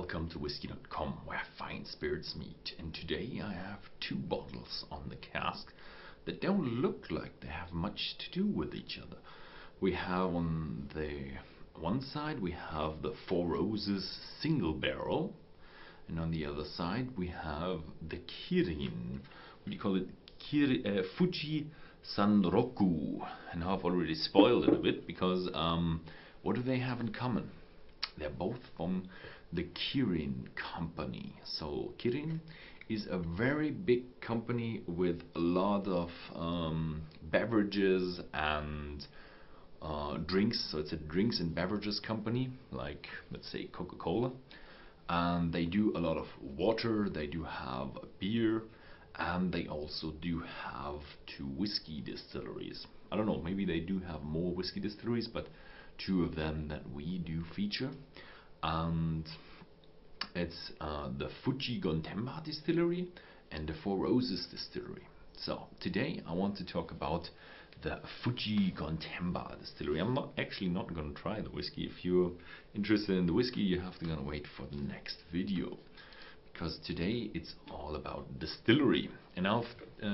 welcome to Whisky.com, where fine spirits meet. And today I have two bottles on the cask that don't look like they have much to do with each other. We have on the one side we have the Four Roses single barrel, and on the other side we have the Kirin. What do you call it? Fuji Sanroku. And I've already spoiled it a bit because what do they have in common? They're both from the Kirin company. So Kirin is a very big company with a lot of beverages and drinks. So it's a drinks and beverages company, like let's say Coca-Cola. And they do a lot of water, they do have beer, and they also do have two whiskey distilleries. I don't know, maybe they do have more whiskey distilleries, but two of them that we do feature. And it's the Fuji Gotemba distillery and the Four Roses distillery. So today I want to talk about the Fuji Gotemba distillery. I'm actually not going to try the whiskey. If you're interested in the whiskey, you have to wait for the next video, because today it's all about distillery. And I'll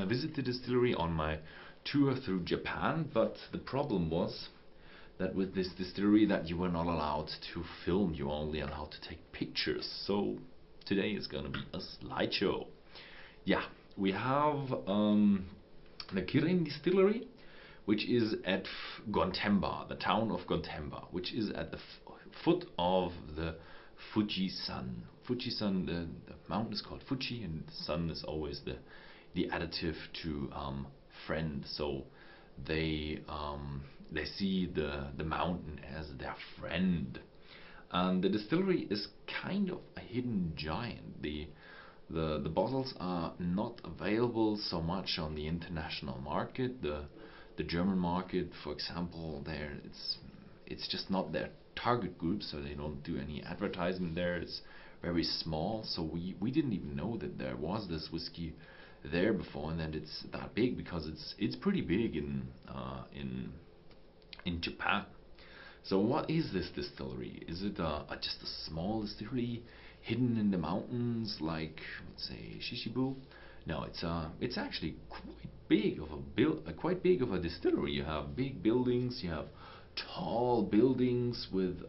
visit the distillery on my tour through Japan, but the problem was that with this distillery that you were not allowed to film, you were only allowed to take pictures. So today is gonna be a slideshow. Yeah, we have the Kirin distillery, which is at Gotemba, the town of Gotemba, which is at the foot of the Fuji-san. Fuji-san, the mountain is called Fuji, and the sun is always the additive to friend. So they see the mountain as their friend. And the distillery is kind of a hidden giant. The bottles are not available so much on the international market. The German market, for example, there it's just not their target group, so they don't do any advertisement there. It's very small, so we didn't even know that there was this whiskey there before, and that it's that big, because it's pretty big in Japan. So what is this distillery? Is it just a small distillery hidden in the mountains, like let's say Shishibu? No, it's actually quite big of a distillery. You have big buildings, you have tall buildings with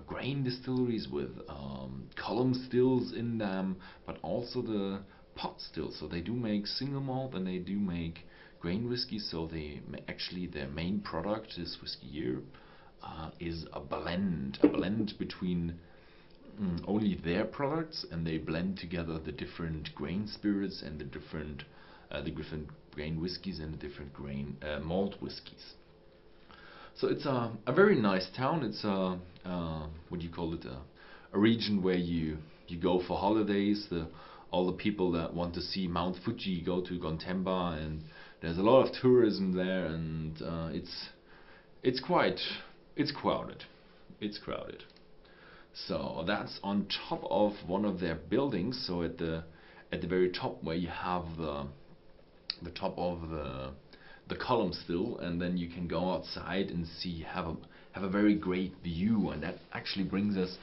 grain distilleries with column stills in them, but also the pot stills. So they do make single malt and they do make grain whiskey. So actually their main product this whiskey year is a blend between only their products, and they blend together the different grain spirits and the different grain whiskies and the different grain malt whiskies. So it's a very nice town. It's a what do you call it? A region where you go for holidays. All the people that want to see Mount Fuji go to Gotemba, and there's a lot of tourism there, and it's crowded. It's crowded. So that's on top of one of their buildings. So at the very top, where you have the top of the column still, and then you can go outside and have a very great view. And that actually brings us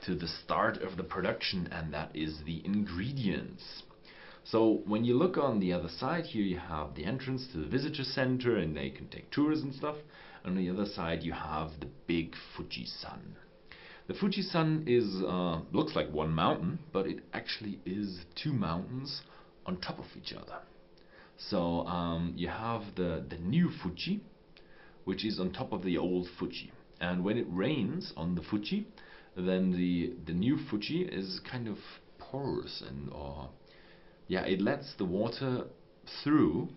to the start of the production, and that is the ingredients. So when you look on the other side here, you have the entrance to the visitor center, and they can take tours and stuff. On the other side you have the big Fuji-san. The Fuji-san is looks like one mountain, but it actually is two mountains on top of each other. So you have the new Fuji, which is on top of the old Fuji. And when it rains on the Fuji, then the new Fuji is kind of porous, and it lets the water through.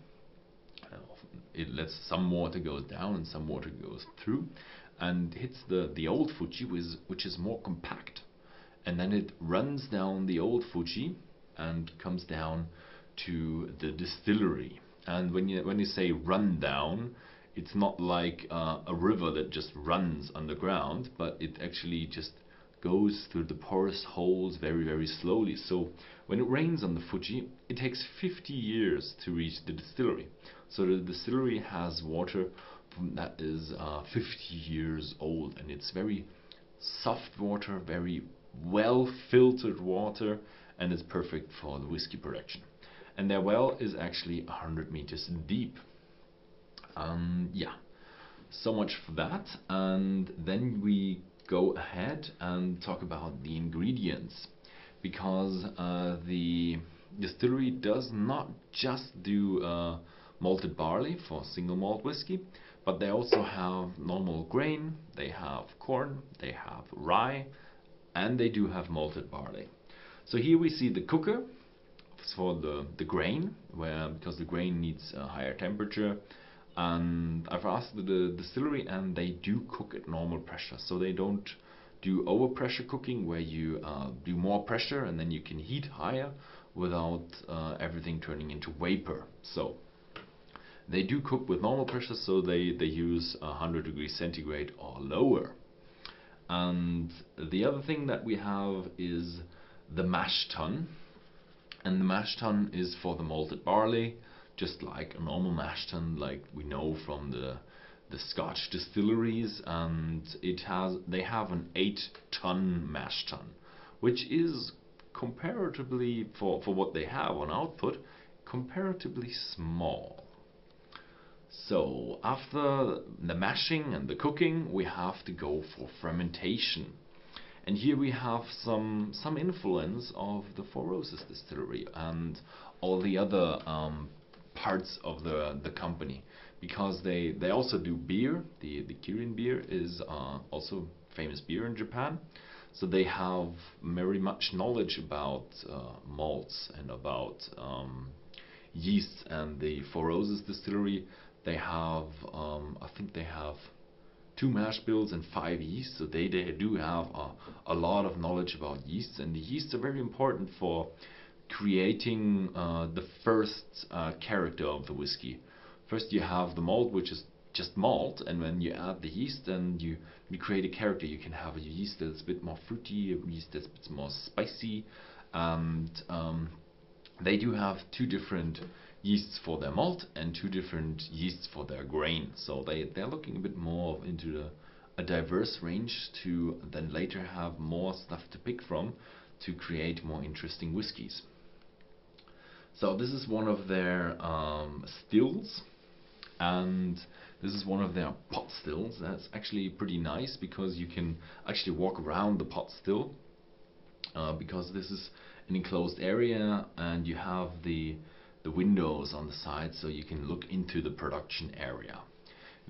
It lets some water go down and some water goes through, and hits the old Fuji, which is more compact, and then it runs down the old Fuji and comes down to the distillery. And when you say run down, it's not like a river that just runs underground, but it actually just goes through the porous holes very, very slowly. So when it rains on the Fuji, it takes 50 years to reach the distillery. So the distillery has water that is 50 years old, and it's very soft water, very well filtered water, and it's perfect for the whiskey production. And their well is actually 100 meters deep. Yeah, so much for that. And then we go ahead and talk about the ingredients, because the distillery does not just do malted barley for single malt whiskey, but they also have normal grain, they have corn, they have rye, and they do have malted barley. So here we see the cooker for the grain, where because the grain needs a higher temperature. And I've asked the distillery, and they do cook at normal pressure, so they don't do overpressure cooking where you do more pressure and then you can heat higher without everything turning into vapor. So they do cook with normal pressure, so they use 100 degrees centigrade or lower. And the other thing that we have is the mash tun, and the mash tun is for the malted barley, just like a normal mash tun like we know from the Scotch distilleries. And they have an 8-ton mash tun, which is comparatively, for what they have on output, comparatively small. So after the mashing and the cooking, we have to go for fermentation. And here we have some influence of the Four Roses distillery and all the other parts of the company, because they also do beer. The Kirin beer is also famous beer in Japan. So they have very much knowledge about malts and about yeast. And the Four Roses distillery, they have I think they have 2 mash bills and 5 yeasts, so they do have a lot of knowledge about yeasts. And the yeasts are very important for creating the first character of the whiskey. First you have the malt, which is just malt, and when you add the yeast and you create a character, you can have a yeast that's a bit more fruity, a yeast that's a bit more spicy. And they do have 2 different yeasts for their malt and 2 different yeasts for their grain. So they're looking a bit more into a diverse range to then later have more stuff to pick from to create more interesting whiskies. So this is one of their stills, and this is one of their pot stills. That's actually pretty nice because you can actually walk around the pot still, because this is an enclosed area and you have the windows on the side, so you can look into the production area.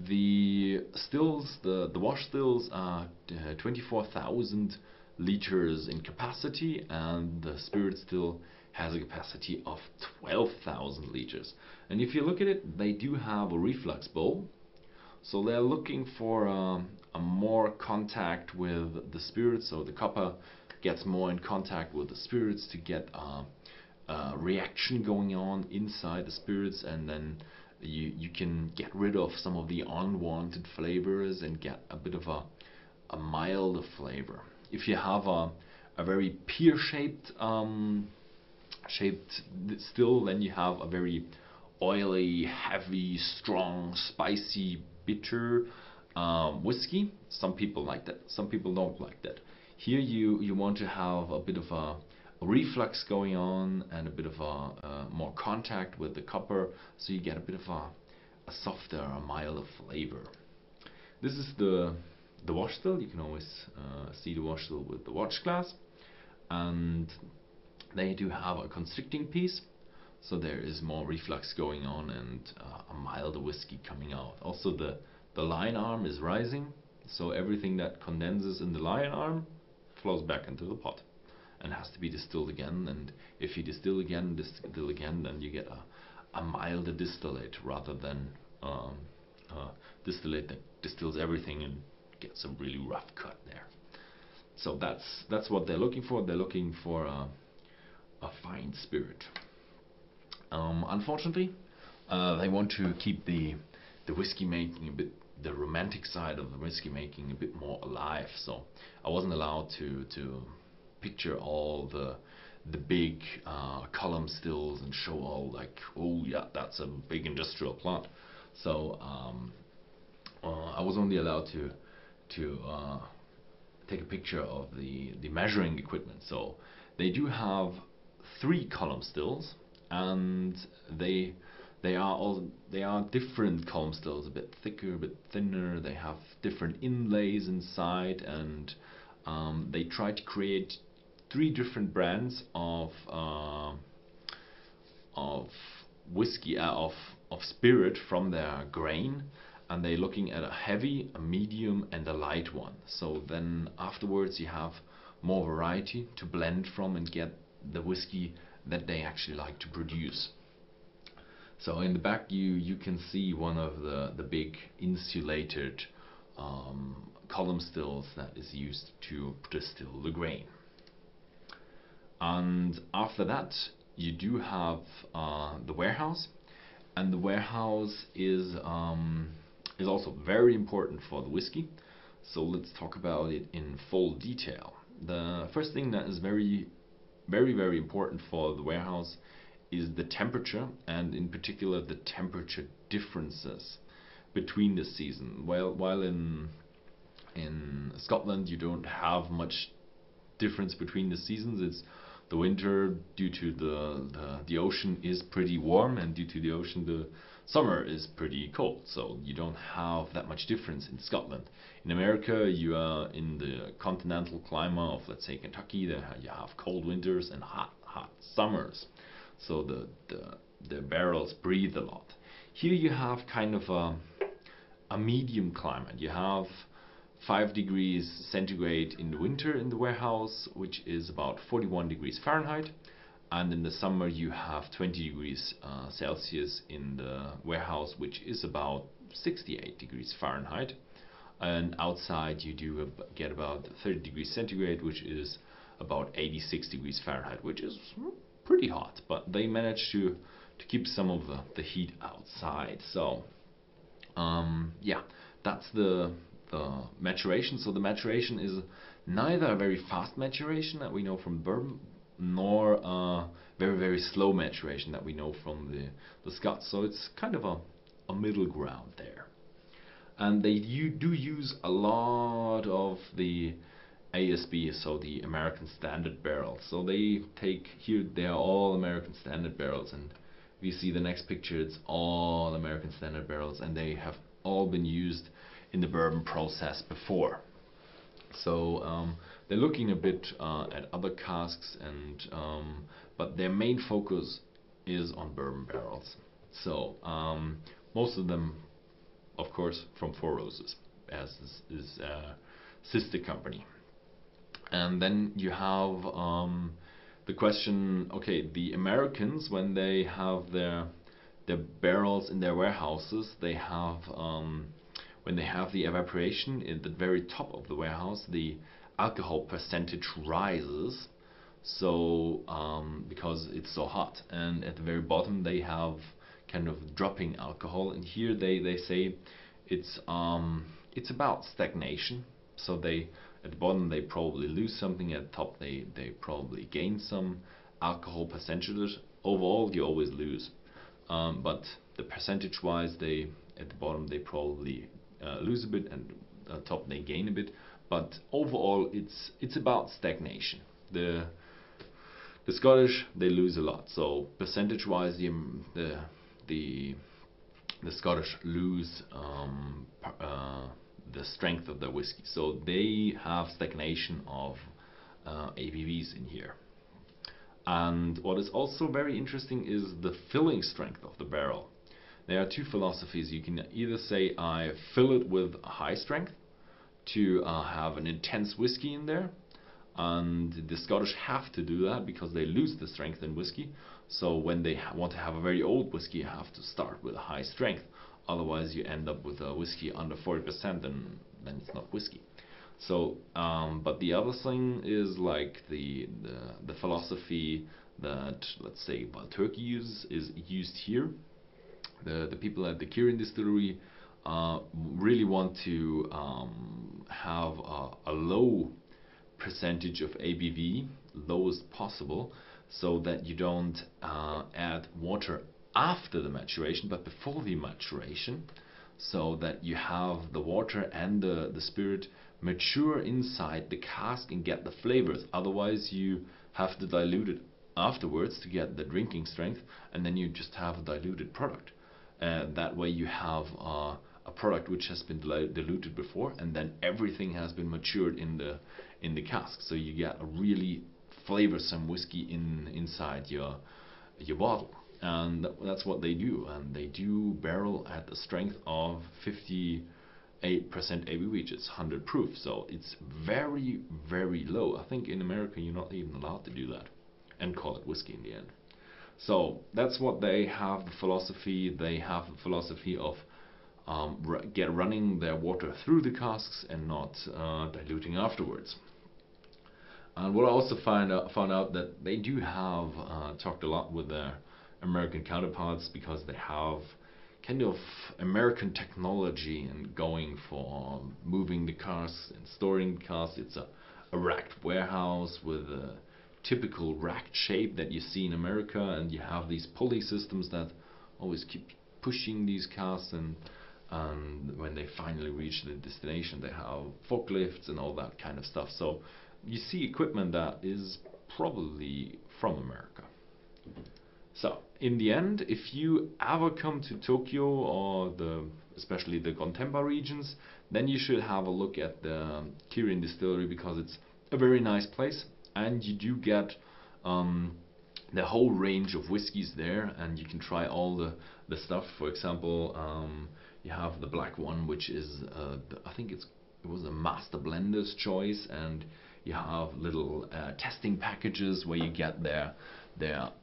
The stills, the wash stills, are 24,000 liters in capacity, and the spirit still has a capacity of 12,000 liters. And if you look at it, they do have a reflux bowl, so they're looking for a more contact with the spirits, so the copper gets more in contact with the spirits to get reaction going on inside the spirits, and then you can get rid of some of the unwanted flavors and get a bit of a milder flavor. If you have a very pear-shaped still, then you have a very oily, heavy, strong, spicy, bitter whiskey. Some people like that, some people don't like that. Here you want to have a bit of a reflux going on and a bit of a more contact with the copper, so you get a bit of a softer, a milder flavor. This is the wash still. You can always see the wash still with the watch glass, and they do have a constricting piece, so there is more reflux going on and a milder whiskey coming out. Also the line arm is rising, so everything that condenses in the line arm flows back into the pot and has to be distilled again. And if you distill again, then you get a milder distillate rather than distillate that distills everything and gets a really rough cut there. So that's what they're looking for. They're looking for a fine spirit. Unfortunately, they want to keep the whiskey making a bit, the romantic side of the whiskey making a bit more alive. So I wasn't allowed to picture all the big column stills and show all like, oh yeah, that's a big industrial plant. So I was only allowed to take a picture of the measuring equipment. So they do have 3 column stills, and they are different column stills, a bit thicker, a bit thinner. They have different inlays inside, and they try to create 3 different brands of whiskey, of spirit from their grain, and they're looking at a heavy, a medium, and a light one. So then afterwards you have more variety to blend from and get the whiskey that they actually like to produce. So in the back you can see one of the big insulated column stills that is used to distill the grain. And after that you do have the warehouse, and the warehouse is also very important for the whiskey. So let's talk about it in full detail. The first thing that is very important for the warehouse is the temperature, and in particular the temperature differences between the season. While in Scotland you don't have much difference between the seasons. It's the winter, due to the ocean, is pretty warm, and due to the ocean the summer is pretty cold, so you don't have that much difference in Scotland. In America you are in the continental climate of, let's say, Kentucky. There you have cold winters and hot summers, so the barrels breathe a lot. Here you have kind of a medium climate. You have 5 degrees centigrade in the winter in the warehouse, which is about 41 degrees Fahrenheit, and in the summer you have 20 degrees Celsius in the warehouse, which is about 68 degrees Fahrenheit, and outside you do get about 30 degrees centigrade, which is about 86 degrees Fahrenheit, which is pretty hot, but they manage to keep some of the heat outside. So yeah, that's the maturation. So the maturation is neither a very fast maturation that we know from bourbon, nor a very slow maturation that we know from the Scots. So it's kind of a middle ground there. And they do use a lot of the ASB, so the American Standard barrels. So they take here, they are all American Standard barrels, and if you see the next picture, it's all American Standard barrels, and they have all been used in the bourbon process before. So they're looking a bit at other casks, and but their main focus is on bourbon barrels. So most of them, of course, from Four Roses, as is a sister company. And then you have the question, okay, the Americans, when they have their barrels in their warehouses, they have when they have the evaporation in the very top of the warehouse, the alcohol percentage rises. So because it's so hot, and at the very bottom they have kind of dropping alcohol, and here they say it's about stagnation. So they, at the bottom they probably lose something, at the top they probably gain some alcohol percentages. Overall you always lose, but the percentage wise, they at the bottom they probably lose a bit, and at the top they gain a bit, but overall it's about stagnation. The Scottish, they lose a lot, so percentage wise the Scottish lose the strength of their whiskey, so they have stagnation of ABVs in here. And what is also very interesting is the filling strength of the barrel. There are two philosophies. You can either say I fill it with a high strength to have an intense whiskey in there, and the Scottish have to do that because they lose the strength in whiskey. So when they want to have a very old whiskey, you have to start with a high strength. Otherwise you end up with a whiskey under 40%, and then it's not whiskey. So but the other thing is like the philosophy that, let's say, Turkey is used here. The people at the Kirin Distillery really want to have a low percentage of ABV, lowest possible, so that you don't add water after the maturation but before the maturation, so that you have the water and the spirit mature inside the cask and get the flavors. Otherwise you have to dilute it afterwards to get the drinking strength, and then you just have a diluted product. That way you have a product which has been diluted before, and then everything has been matured in the cask, so you get a really flavorsome whiskey inside your bottle. And that's what they do, and they do barrel at the strength of 58% ABV, which is 100 proof, so it's very, very low. I think in America you're not even allowed to do that and call it whiskey in the end. So that's what they have, the philosophy. They have the philosophy of running their water through the casks and not diluting afterwards. And what I also found out that they do have talked a lot with their American counterparts, because they have kind of American technology and going for moving the casks and storing the casks. It's a racked warehouse with a typical racked shape that you see in America, and you have these pulley systems that always keep pushing these casks, and when they finally reach the destination they have forklifts and all that kind of stuff. So you see equipment that is probably from America. So in the end, if you ever come to Tokyo or especially the Gotemba regions, then you should have a look at the Kirin Distillery, because it's a very nice place, and you do get the whole range of whiskies there, and you can try all the stuff. For example, you have the black one, which is I think it was a master blender's choice, and you have little testing packages where you get their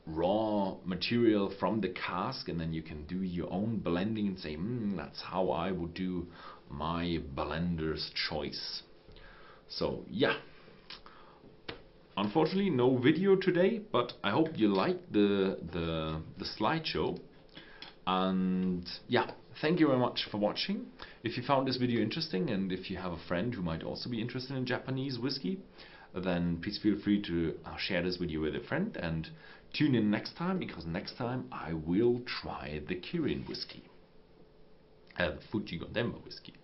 raw material from the cask, and then you can do your own blending and say, that's how I would do my blender's choice. So yeah, unfortunately no video today, but I hope you liked the slideshow. And yeah, thank you very much for watching. If you found this video interesting, and if you have a friend who might also be interested in Japanese whiskey, then please feel free to share this video with a friend, and tune in next time, because next time I will try the Kirin whiskey, the Fuji Gotemba whiskey.